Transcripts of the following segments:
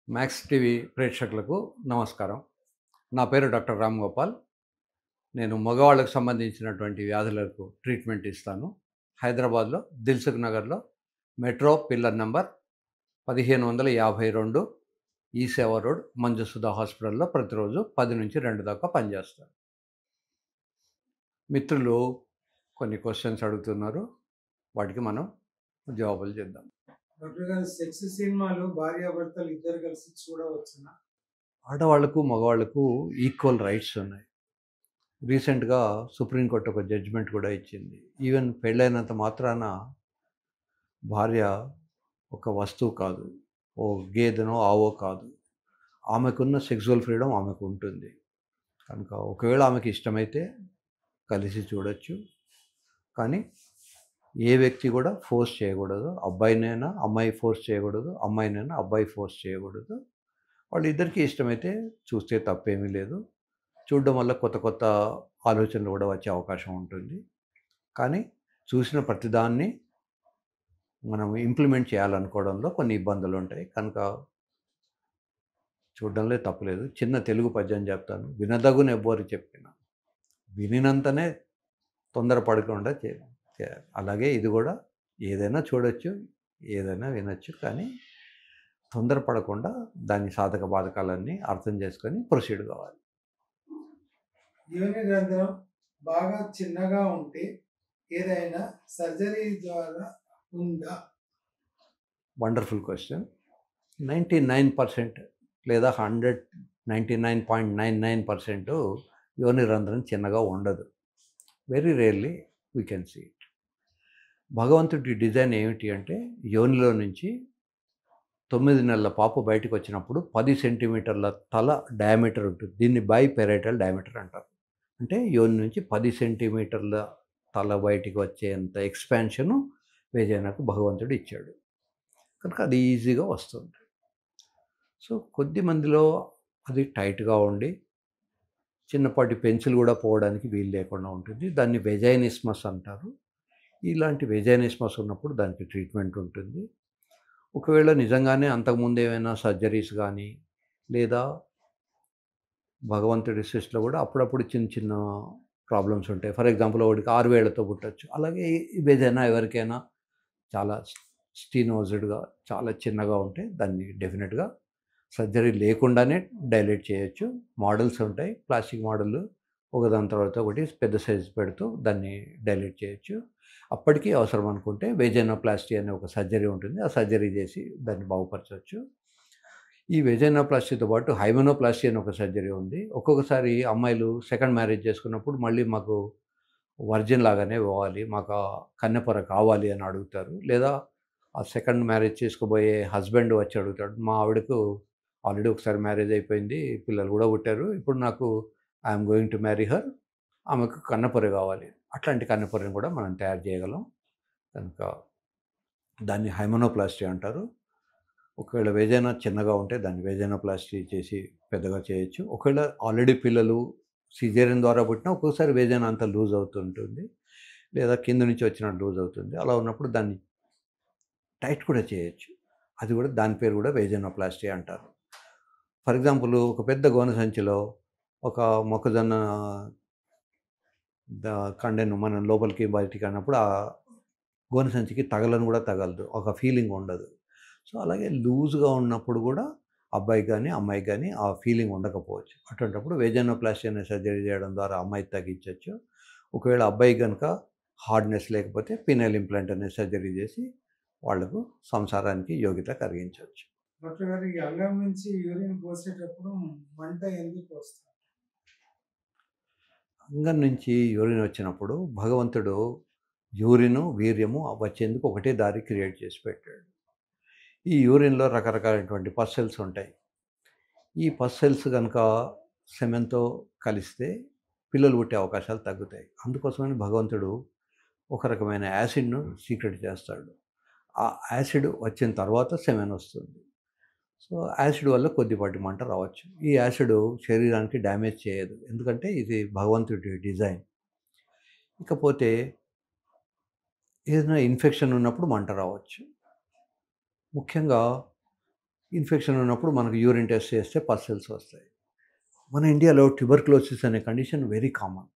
Max TV ప్రేక్షకులకు నమస్కారం. నా పేరు డాక్టర్ రామ్ గోపాల్. నేను మగవాళ్ళకు సంబంధించినటువంటి వ్యాధులకు ట్రీట్మెంట్ ఇస్తాను. హైదరాబాద్‌లో దిల్సుఖ్ నగర్‌లో మెట్రో పిల్లర్ నంబర్ 1552 ఈ సేవా రోడ్ మంజుసుధ హాస్పిటల్‌లో ప్రతిరోజు 10-2 దాకా పనిచేస్తాను. మిత్రులు కొన్ని క్వెషన్స్ అడుగుతున్నారు. వాటికి మనం జవాబులు చేద్దాం. డాక్టర్ గారు, సెక్స్ సినిమాలు భార్యాభర్తలు ఇద్దరు కలిసి చూడవచ్చునా? ఆడవాళ్ళకు, మగవాళ్ళకు ఈక్వల్ రైట్స్ ఉన్నాయి. రీసెంట్‌గా సుప్రీంకోర్టు ఒక జడ్జిమెంట్ కూడా ఇచ్చింది. ఈవెన్ పెళ్ళైనంత మాత్రాన భార్య ఒక వస్తువు కాదు. ఓ గేదెనో, ఆవో కాదు. ఆమెకున్న సెక్సువల్ ఫ్రీడమ్ ఆమెకు ఉంటుంది. కనుక ఒకవేళ ఆమెకి ఇష్టమైతే కలిసి చూడొచ్చు. కానీ ఏ వ్యక్తి కూడా ఫోర్స్ చేయకూడదు. అబ్బాయినైనా అమ్మాయి ఫోర్స్ చేయకూడదు. అమ్మాయినైనా అబ్బాయి ఫోర్స్ చేయకూడదు. వాళ్ళిద్దరికీ ఇష్టమైతే చూస్తే తప్పేమీ లేదు. చూడడం వల్ల కొత్త కొత్త ఆలోచనలు కూడా వచ్చే అవకాశం ఉంటుంది. కానీ చూసిన ప్రతిదాన్ని మనం ఇంప్లిమెంట్ చేయాలనుకోవడంలో కొన్ని ఇబ్బందులు ఉంటాయి. కనుక చూడడంలో తప్పులేదు. చిన్న తెలుగు పద్యం చెప్తాను. వినదగునెవ్వరు చెప్పినా వినినంతనే తొందరపడకుండా చేయాలి. అలాగే ఇది కూడా ఏదైనా చూడొచ్చు, ఏదైనా వినొచ్చు. కానీ తొందరపడకుండా దాని సాధక బాధకాలన్నీ అర్థం చేసుకొని ప్రొసీడ్ కావాలి. యోని రంధ్రం బాగా చిన్నగా ఉంటే ఏదైనా సర్జరీ ద్వారా ఉందా? Wonderful question. 99% లేదా 99.99% యోని రంధ్రం చిన్నగా ఉండదు. Very rarely we can see it. భగవంతుడి డిజైన్ ఏమిటి అంటే, యోనిలో నుంచి 9 నెలల పాప బయటకు వచ్చినప్పుడు 10 సెంటీమీటర్ల తల డయామీటర్ ఉంటుంది. దీన్ని బైపెరైటల్ డయామీటర్ అంటారు. అంటే యోని నుంచి 10 సెంటీమీటర్ల తల బయటికి వచ్చేంత ఎక్స్పాన్షను వేజైనాకు భగవంతుడు ఇచ్చాడు. కనుక అది ఈజీగా వస్తుంది. సో కొద్ది మందిలో అది టైట్‌గా ఉండి చిన్నపాటి పెన్సిల్ కూడా పోవడానికి వీలు లేకుండా ఉంటుంది. దాన్ని వెజైనిస్మస్ అంటారు. ఇలాంటి వెజైనిస్మస్ ఉన్నప్పుడు దానికి ట్రీట్మెంట్ ఉంటుంది. ఒకవేళ నిజంగానే అంతకుముందు ఏమైనా సర్జరీస్ కానీ లేదా భగవంతుడి సృష్టిలో కూడా అప్పుడప్పుడు చిన్న చిన్న ప్రాబ్లమ్స్ ఉంటాయి. ఫర్ ఎగ్జాంపుల్ ఒకడికి 6 వేళ్లతో పుట్టొచ్చు. అలాగే ఈ వెజైనా ఎవరికైనా చాలా స్టీనోజ్డ్‌గా చాలా చిన్నగా ఉంటే దాన్ని డెఫినెట్‌గా సర్జరీ లేకుండానే డైలేట్ చేయొచ్చు. మోడల్స్ ఉంటాయి. ప్లాస్టిక్ మోడల్ ఒకదాని తర్వాత ఒకటి పెద్ద సైజు పెడుతూ దాన్ని డైలేట్ చేయొచ్చు. అప్పటికీ అవసరం అనుకుంటే వెజైనోప్లాస్టీ అనే ఒక సర్జరీ ఉంటుంది. ఆ సర్జరీ చేసి దాన్ని బాగుపరచొచ్చు. ఈ వెజైనోప్లాస్టీతో పాటు హైమెనోప్లాస్టీ అని ఒక సర్జరీ ఉంది. ఒక్కొక్కసారి అమ్మాయిలు సెకండ్ మ్యారేజ్ చేసుకున్నప్పుడు మళ్ళీ మాకు వర్జిన్ లాగానే పోవాలి, మాకు ఆ కన్నెపొర కావాలి అని అడుగుతారు. లేదా ఆ సెకండ్ మ్యారేజ్ చేసుకోబోయే హస్బెండ్ వచ్చి అడుగుతాడు. మా ఆవిడకు ఆల్రెడీ ఒకసారి మ్యారేజ్ అయిపోయింది, పిల్లలు కూడా పుట్టారు. ఇప్పుడు నాకు I'm going to marry her, ఆమెకు కన్నెపొర కావాలి. అట్లాంటి కన్నెపొరని కూడా మనం తయారు చేయగలం. కనుక దాన్ని హైమెనోప్లాస్టీ అంటారు. ఒకవేళ వెజైనా చిన్నగా ఉంటే దాన్ని వెజైనోప్లాస్టీ చేసి పెద్దగా చేయొచ్చు. ఒకవేళ ఆల్రెడీ పిల్లలు సిజేరియన్ ద్వారా పుట్టినా ఒక్కొక్కసారి వెజైనా అంతా లూజ్ అవుతుంటుంది. లేదా కింద నుంచి వచ్చినట్టు లూజ్ అవుతుంది. అలా ఉన్నప్పుడు దాన్ని టైట్ కూడా చేయొచ్చు. అది కూడా దాని పేరు కూడా వెజైనోప్లాస్టీ అంటారు. ఫర్ ఎగ్జాంపుల్ ఒక పెద్ద గోనె సంచిలో ఒక మొక్కజొన్న కండెను మనం లోపలికి బయటికి అన్నప్పుడు ఆ గోనె సంచికి తగలని కూడా తగలదు. ఒక ఫీలింగ్ ఉండదు. సో అలాగే లూజ్‌గా ఉన్నప్పుడు కూడా అబ్బాయికి గానీ, అమ్మాయికి గానీ ఆ ఫీలింగ్ ఉండకపోవచ్చు. అటువంటప్పుడు వెజైనోప్లాస్టీ అనే సర్జరీ చేయడం ద్వారా అమ్మాయికి తగ్గించొచ్చు. ఒకవేళ అబ్బాయికి గనుక హార్డ్‌నెస్ లేకపోతే పీనల్ ఇంప్లాంట్ అనే సర్జరీ చేసి వాళ్లకు సంసారానికి యోగ్యత కలిగించొచ్చు. డాక్టర్ గారు, ఈ అంగం నుంచి యూరిన్ పోసేటప్పుడు మంట ఎందుకు వస్తుంది? అంగం నుంచి యూరిన్ వచ్చినప్పుడు భగవంతుడు యూరిను, వీర్యము వచ్చేందుకు ఒకటే దారి క్రియేట్ చేసి పెట్టాడు. ఈ యూరిన్‌లో రకరకాలైనటువంటి పస్ సెల్స్ ఉంటాయి. ఈ పస్ సెల్స్ గనుక సెమెన్‌తో కలిస్తే పిల్లలు పుట్టే అవకాశాలు తగ్గుతాయి. అందుకోసమని భగవంతుడు ఒక రకమైన యాసిడ్‌ను సీక్రెట్ చేస్తాడు. ఆ యాసిడ్ వచ్చిన తర్వాత సెమెన్ వస్తుంది. సో యాసిడ్ వల్ల కొద్దిపాటి మంట రావచ్చు. ఈ యాసిడ్ శరీరానికి డ్యామేజ్ చేయదు. ఎందుకంటే ఇది భగవంతుడి డిజైన్. ఇకపోతే ఏదైనా ఇన్ఫెక్షన్ ఉన్నప్పుడు మంట రావచ్చు. ముఖ్యంగా ఇన్ఫెక్షన్ ఉన్నప్పుడు మనకు యూరిన్ టెస్ట్ చేస్తే పస్సెల్స్ వస్తాయి. మన ఇండియాలో ట్యూబర్క్లోసిస్ అనే కండిషన్ వెరీ కామన్.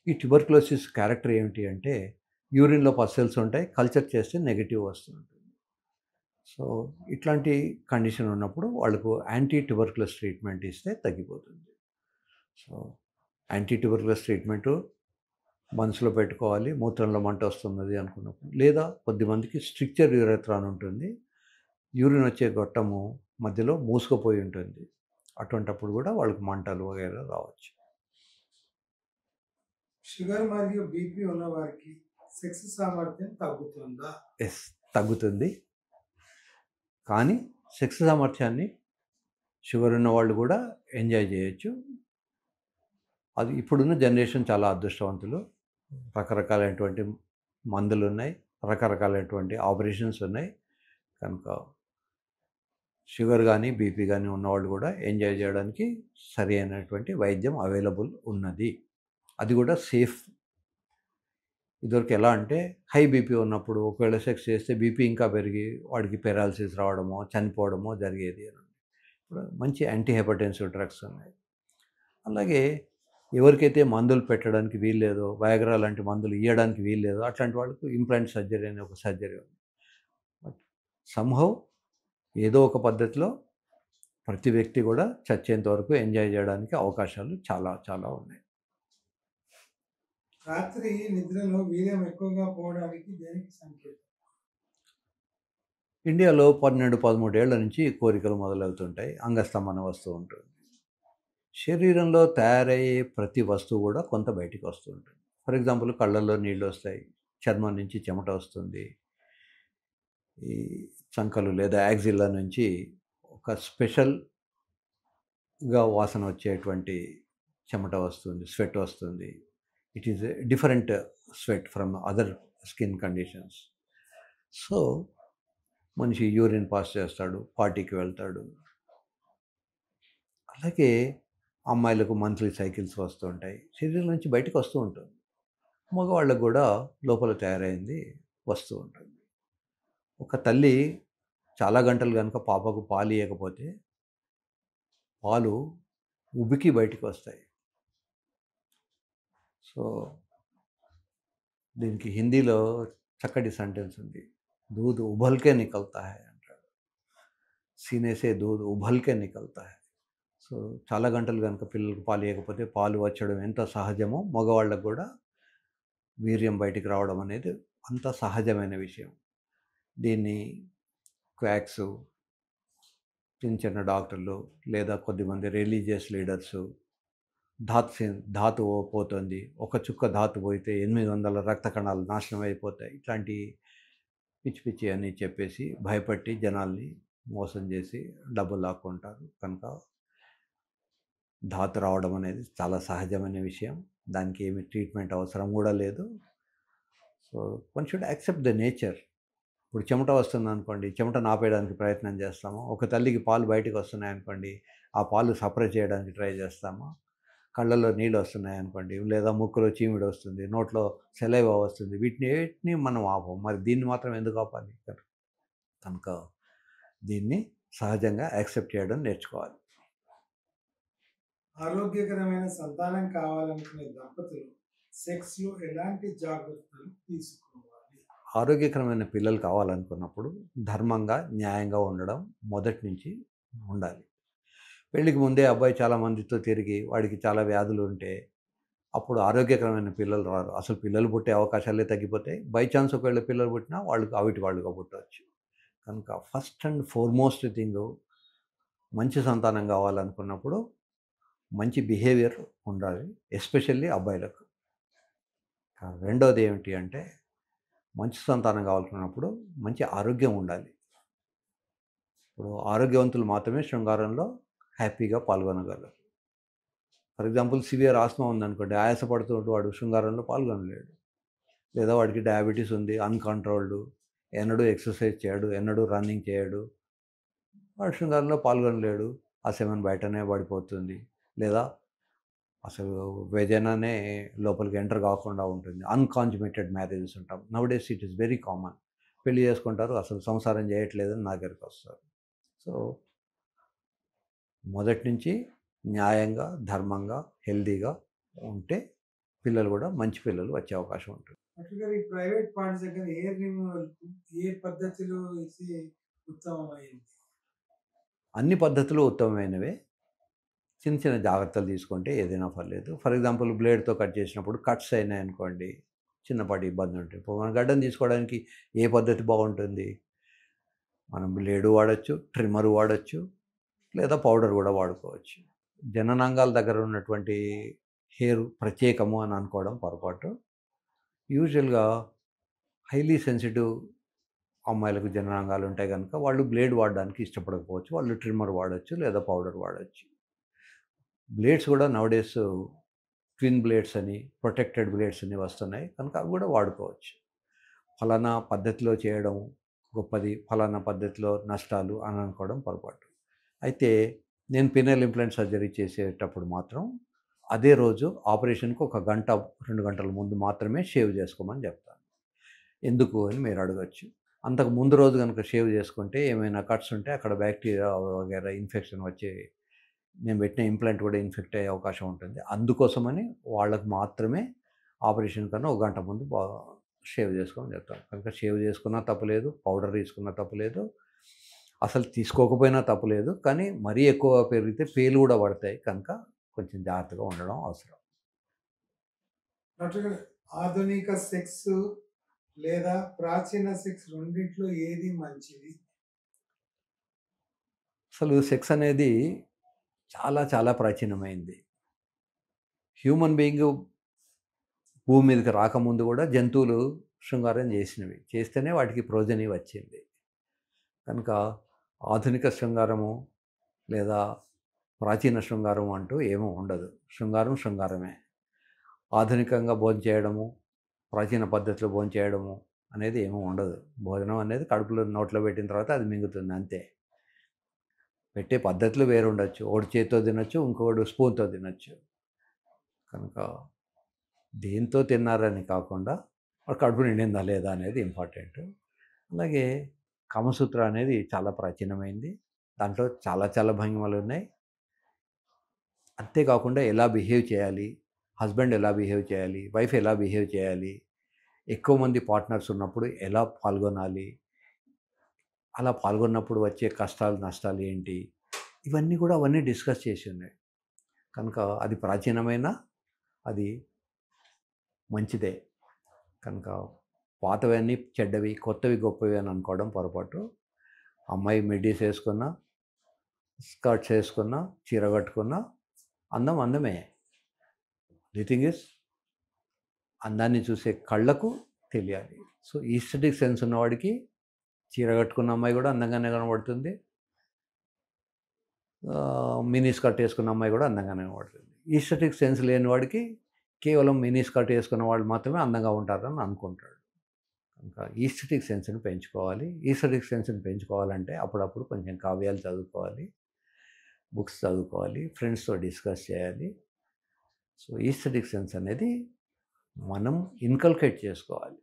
ఈ ట్యూబర్క్లోసిస్ క్యారెక్టర్ ఏమిటి అంటే యూరిన్‌లో పస్సెల్స్ ఉంటాయి. కల్చర్ చేస్తే నెగెటివ్ వస్తుంది. సో, ఇట్లాంటి కండిషన్ ఉన్నప్పుడు వాళ్ళకు యాంటీ ట్యూబర్క్యులోస్ ట్రీట్మెంట్ ఇస్తే తగ్గిపోతుంది. సో, యాంటీ ట్యూబర్క్యులోస్ ట్రీట్మెంటు మనసులో పెట్టుకోవాలి. మూత్రంలో మంట వస్తున్నది అనుకున్నప్పుడు. లేదా కొద్దిమందికి స్ట్రిక్చర్ యూరెథ్రా అని ఉంటుంది. యూరిన్ వచ్చే గొట్టము మధ్యలో మూసుకుపోయి ఉంటుంది. అటువంటప్పుడు కూడా వాళ్ళకి మంటలు వగైరా రావచ్చు. షుగర్ మరియు బీపీ ఉన్న వారికి సెక్స్ సామర్థ్యం తగ్గుతుందా? యెస్, తగ్గుతుంది. కానీ సెక్స్ సామర్థ్యాన్ని షుగర్ ఉన్న వాళ్ళు కూడా ఎంజాయ్ చేయొచ్చు. అది ఇప్పుడున్న జనరేషన్ చాలా అదృష్టవంతులు. రకరకాలైనటువంటి మందులున్నాయి. రకరకాలైనటువంటి ఆపరేషన్స్ ఉన్నాయి. కనుక షుగర్ కానీ, బీపీ కానీ ఉన్నవాళ్ళు కూడా ఎంజాయ్ చేయడానికి సరి అయినటువంటి వైద్యం అవైలబుల్ ఉన్నది. అది కూడా సేఫ్. ఇదివరకు ఎలా అంటే హై బీపీ ఉన్నప్పుడు ఒకవేళ సెక్స్ చేస్తే బీపీ ఇంకా పెరిగి వాడికి పెరాలసిస్ రావడమో, చనిపోవడమో జరిగేది. ఇప్పుడు మంచి యాంటీ హైపర్టెన్సివ్ డ్రగ్స్ ఉన్నాయి. అలాగే ఎవరికైతే మందులు పెట్టడానికి వీల్లేదో, వయాగ్రా లాంటి మందులు ఇయ్యడానికి వీల్లేదో అట్లాంటి వాళ్ళకు ఇంప్లాంట్ సర్జరీ అనే ఒక సర్జరీ ఉంది. బట్ సమ్‌హౌ ఏదో ఒక పద్ధతిలో ప్రతి వ్యక్తి కూడా చచ్చేంత వరకు ఎంజాయ్ చేయడానికి అవకాశాలు చాలా చాలా ఉన్నాయి. రాత్రి నిద్రలో వీర్యం ఎక్కువగా పోవడానికి దేనికి సంకేతం? ఇండియాలో 12, 13 ఏళ్ల నుంచి కోరికలు మొదలవుతుంటాయి. అంగస్తంభన వస్తూ ఉంటుంది. శరీరంలో తయారయ్యే ప్రతి వస్తువు కూడా కొంత బయటికి వస్తూ ఉంటుంది. ఫర్ ఎగ్జాంపుల్ కళ్ళల్లో నీళ్ళు వస్తాయి, చర్మం నుంచి చెమట వస్తుంది, ఈ చంకలు లేదా యాక్సిల్లా నుంచి ఒక స్పెషల్గా వాసన వచ్చేటువంటి చెమట వస్తుంది, స్వెట్ వస్తుంది. It is a different sweat from other skin conditions. So మనిషి యూరిన్ పాస్ చేస్తాడు, పార్టీకి వెళ్తాడు. అలాగే అమ్మాయిలకు మంత్లీ సైకిల్స్ వస్తూ ఉంటాయి. శరీరం నుంచి బయటకు వస్తూ ఉంటుంది. మగవాళ్ళకు కూడా లోపల తయారైంది వస్తూ ఉంటుంది. ఒక తల్లి చాలా గంటలు కనుక పాపకు పాలు ఇవ్వకపోతే పాలు ఉబికి బయటికి వస్తాయి. సో దీనికి హిందీలో చక్కటి సెంటెన్స్ ఉంది. దూద్ ఉబల్కే నికల్తా హై అంటాడు. సీనే సే దూద్ ఉబల్కే నికల్తా హై. సో చాలా గంటలు కనుక పిల్లలకు పాలు ఇవ్వకపోతే పాలు వచ్చడం ఎంత సహజమో మగవాళ్ళకు కూడా వీర్యం బయటికి రావడం అనేది అంత సహజమైన విషయం. దీన్ని క్వాక్స్, చిన్న చిన్న డాక్టర్లు లేదా కొద్దిమంది రిలీజియస్ లీడర్సు ధాతు పోతుంది, ఒక చుక్క ధాతు పోయితే 800 రక్త కణాలు నాశనం అయిపోతాయి, ఇట్లాంటి పిచ్చి పిచ్చి అని చెప్పేసి భయపట్టి జనాల్ని మోసం చేసి డబ్బులు లాక్కుంటారు. కనుక ధాతు రావడం అనేది చాలా సహజమైన విషయం. దానికి ఏమి ట్రీట్మెంట్ అవసరం కూడా లేదు. So one should accept the nature. ఇప్పుడు చెమట వస్తుంది అనుకోండి, చెమటను ఆపేయడానికి ప్రయత్నం చేస్తాము. ఒక తల్లికి పాలు బయటకు వస్తున్నాయి అనుకోండి, ఆ పాలు సపరేట్ చేయడానికి ట్రై చేస్తాము. కళ్ళల్లో నీళ్ళు వస్తున్నాయి అనుకోండి, లేదా ముక్కులో చీమిడి వస్తుంది, నోట్లో సెలైవా వస్తుంది, వీటిని మనం ఆపం. మరి దీన్ని మాత్రం ఎందుకు ఆపాలి? కనుక దీన్ని సహజంగా యాక్సెప్ట్ చేయడం నేర్చుకోవాలి. ఆరోగ్యకరమైన సంతానం కావాలనుకునే దంపతులు సెక్స్లో ఎలాంటి జాగ్రత్తలు తీసుకోవాలి? ఆరోగ్యకరమైన పిల్లలు కావాలనుకున్నప్పుడు ధర్మంగా, న్యాయంగా ఉండడం మొదటి నుంచి ఉండాలి. పెళ్ళికి ముందే అబ్బాయి చాలా మందితో తిరిగి వాడికి చాలా వ్యాధులు ఉంటే అప్పుడు ఆరోగ్యకరమైన పిల్లలు రారు. అసలు పిల్లలు పుట్టే అవకాశాలే తగ్గిపోతాయి. బై ఛాన్స్ ఒకవేళ పిల్లలు పుట్టినా వాళ్ళకి అవిటి వాళ్ళుగా పుట్టవచ్చు. కనుక ఫస్ట్ అండ్ ఫార్మోస్ట్ థింగ్, మంచి సంతానం కావాలనుకున్నప్పుడు మంచి బిహేవియర్ ఉండాలి, ఎస్పెషల్లీ అబ్బాయిలకు. రెండోది ఏమిటి అంటే మంచి సంతానం కావాలనుకున్నప్పుడు మంచి ఆరోగ్యం ఉండాలి. ఇప్పుడు ఆరోగ్యవంతులు మాత్రమే శృంగారంలో హ్యాపీగా పాల్గొనగలరు. ఫర్ ఎగ్జాంపుల్ సివియర్ ఆస్మా ఉందనుకోండి, ఆయాసపడుతూ వాడు శృంగారంలో పాల్గొనలేడు. లేదా వాడికి డయాబెటీస్ ఉంది, అన్‌కంట్రోల్డ్, ఎన్నడూ ఎక్సర్సైజ్ చేయడు, ఎన్నడూ రన్నింగ్ చేయడు, వాడు శృంగారంలో పాల్గొనలేడు. ఆ సెమెన్ బయటనే పడిపోతుంది, లేదా అసలు వెజైనానే లోపలికి ఎంటర్ కాకుండా ఉంటుంది. అన్‌కాన్సుమేటెడ్ మ్యారేజెస్ ఉంటాం. Now days it is very common. పెళ్లి చేసుకుంటారు, అసలు సంసారం చేయట్లేదని నా దగ్గరికి వస్తారు. సో మొదటి నుంచి న్యాయంగా, ధర్మంగా, హెల్తీగా ఉంటే పిల్లలు కూడా మంచి పిల్లలు వచ్చే అవకాశం ఉంటుంది. డాక్టర్ గారు ఈ ప్రైవేట్ పార్ట్స్ దగ్గర హెయిర్ రిమూవల్ ఏ పద్ధతిలో ఇస్తే ఉత్తమమైంది? అన్ని పద్ధతులు ఉత్తమమైనవే. చిన్న చిన్న జాగ్రత్తలు తీసుకుంటే ఏదైనా పర్లేదు. ఫర్ ఎగ్జాంపుల్ బ్లేడ్‌తో కట్ చేసినప్పుడు కట్స్ అయినాయనుకోండి, చిన్నపాటి ఇబ్బంది ఉంటుంది. ఇప్పుడు మన గడ్డం తీసుకోవడానికి ఏ పద్ధతి బాగుంటుంది? మనం బ్లేడు వాడొచ్చు, ట్రిమ్మర్ వాడొచ్చు, లేదా పౌడర్ కూడా వాడుకోవచ్చు. జననాంగాల దగ్గర ఉన్నటువంటి హెయిర్ ప్రత్యేకము అని అనుకోవడం పొరపాటు. యూజువల్‌గా హైలీ సెన్సిటివ్ అమ్మాయిలకు జననాంగాలు ఉంటాయి కనుక వాళ్ళు బ్లేడ్ వాడడానికి ఇష్టపడకపోవచ్చు. వాళ్ళు ట్రిమ్మర్ వాడొచ్చు, లేదా పౌడర్ వాడొచ్చు. బ్లేడ్స్ కూడా నౌడేస్ ట్విన్ బ్లేడ్స్ అని, ప్రొటెక్టెడ్ బ్లేడ్స్ అని వస్తున్నాయి కనుక అవి కూడా వాడుకోవచ్చు. ఫలానా పద్ధతిలో చేయడం గొప్పది, ఫలానా పద్ధతిలో నష్టాలు అని అనుకోవడం పొరపాటు. అయితే నేను పినల్ ఇంప్లాంట్ సర్జరీ చేసేటప్పుడు మాత్రం అదే రోజు ఆపరేషన్‌కి ఒక గంట, 2 గంటల ముందు మాత్రమే షేవ్ చేసుకోమని చెప్తాను. ఎందుకు అని మీరు అడగొచ్చు. అంతకు ముందు రోజు గనుక షేవ్ చేసుకుంటే ఏమైనా కట్స్ ఉంటే అక్కడ బ్యాక్టీరియా వగైరా ఇన్ఫెక్షన్ వచ్చి నేను పెట్టిన ఇంప్లాంట్ కూడా ఇన్ఫెక్ట్ అయ్యే అవకాశం ఉంటుంది. అందుకోసమని వాళ్ళకి మాత్రమే ఆపరేషన్ కన్నా ఒక గంట ముందు షేవ్ చేసుకోమని చెప్తాను. కనుక షేవ్ చేసుకున్నా తప్పులేదు, పౌడర్ తీసుకున్నా తప్పులేదు, అసలు తీసుకోకపోయినా తప్పులేదు. కానీ మరీ ఎక్కువగా పెరిగితే పేలు కూడా పడతాయి కనుక కొంచెం జాగ్రత్తగా ఉండడం అవసరం. డాక్టర్ గారు ఆధునిక సెక్స్ లేదా ప్రాచీన సెక్స్ రెండిట్లో ఏది మంచిది? అసలు సెక్స్ అనేది చాలా చాలా ప్రాచీనమైంది. హ్యూమన్ బీయింగ్ భూమి మీదకి రాకముందు కూడా జంతువులు శృంగారం చేసినవి. చేస్తేనే వాటికి ప్రోజని వచ్చింది. కనుక ఆధునిక శృంగారము లేదా ప్రాచీన శృంగారం అంటూ ఏమీ ఉండదు. శృంగారం శృంగారమే. ఆధునికంగా భోంచేయడము, ప్రాచీన పద్ధతిలో భోంచేయడము అనేది ఏమీ ఉండదు. భోజనం అనేది కడుపులో నోట్లో పెట్టిన తర్వాత అది మింగుతుంది అంతే. పెట్టే పద్ధతులు వేరు ఉండొచ్చు. ఒకడు చేత్తో తినొచ్చు, ఇంకొకడు స్పూన్‌తో తినొచ్చు. కనుక దేంతో తిన్నారని కాకుండా వాడు కడుపు నిండిందా లేదా అనేది ఇంపార్టెంట్. అలాగే కామసూత్ర అనేది చాలా ప్రాచీనమైంది. దాంట్లో చాలా చాలా భంగిమలు ఉన్నాయి. అంతేకాకుండా ఎలా బిహేవ్ చేయాలి, హస్బెండ్ ఎలా బిహేవ్ చేయాలి, వైఫ్ ఎలా బిహేవ్ చేయాలి, ఎక్కువ మంది పార్ట్నర్స్ ఉన్నప్పుడు ఎలా పాల్గొనాలి, అలా పాల్గొన్నప్పుడు వచ్చే కష్టాలు నష్టాలు ఏంటి, ఇవన్నీ కూడా అవన్నీ డిస్కస్ చేసి ఉన్నాయి. కనుక అది ప్రాచీనమైన అది మంచిదే. కనుక పాతవన్నీ చెడ్డవి, కొత్తవి గొప్పవి అని అనుకోవడం పొరపాటు. అమ్మాయి మిడ్డీస్ వేసుకున్నా, స్కర్ట్స్ వేసుకున్నా, చీర కట్టుకున్నా అందం అందమే. ది థింగ్ ఇస్ అందాన్ని చూసే కళ్ళకు తెలియాలి. సో ఈస్థెటిక్ సెన్స్ ఉన్నవాడికి చీర కట్టుకున్న అమ్మాయి కూడా అందంగానే కనబడుతుంది. మినీ స్కర్ట్ వేసుకున్న అమ్మాయి కూడా అందంగానే కనబడుతుంది. ఈస్థెటిక్ సెన్స్ లేని వాడికి కేవలం మినీ స్కర్ట్ వేసుకున్న వాళ్ళు మాత్రమే అందంగా ఉంటారని అనుకుంటాడు. ఇంకా ఈస్థెటిక్ సెన్స్ని పెంచుకోవాలి. ఈస్థెటిక్ సెన్స్ని పెంచుకోవాలంటే అప్పుడప్పుడు కొంచెం కావ్యాలు చదువుకోవాలి, బుక్స్ చదువుకోవాలి, ఫ్రెండ్స్తో డిస్కస్ చేయాలి. సో ఈస్థెటిక్ సెన్స్ అనేది మనం ఇన్కల్కేట్ చేసుకోవాలి.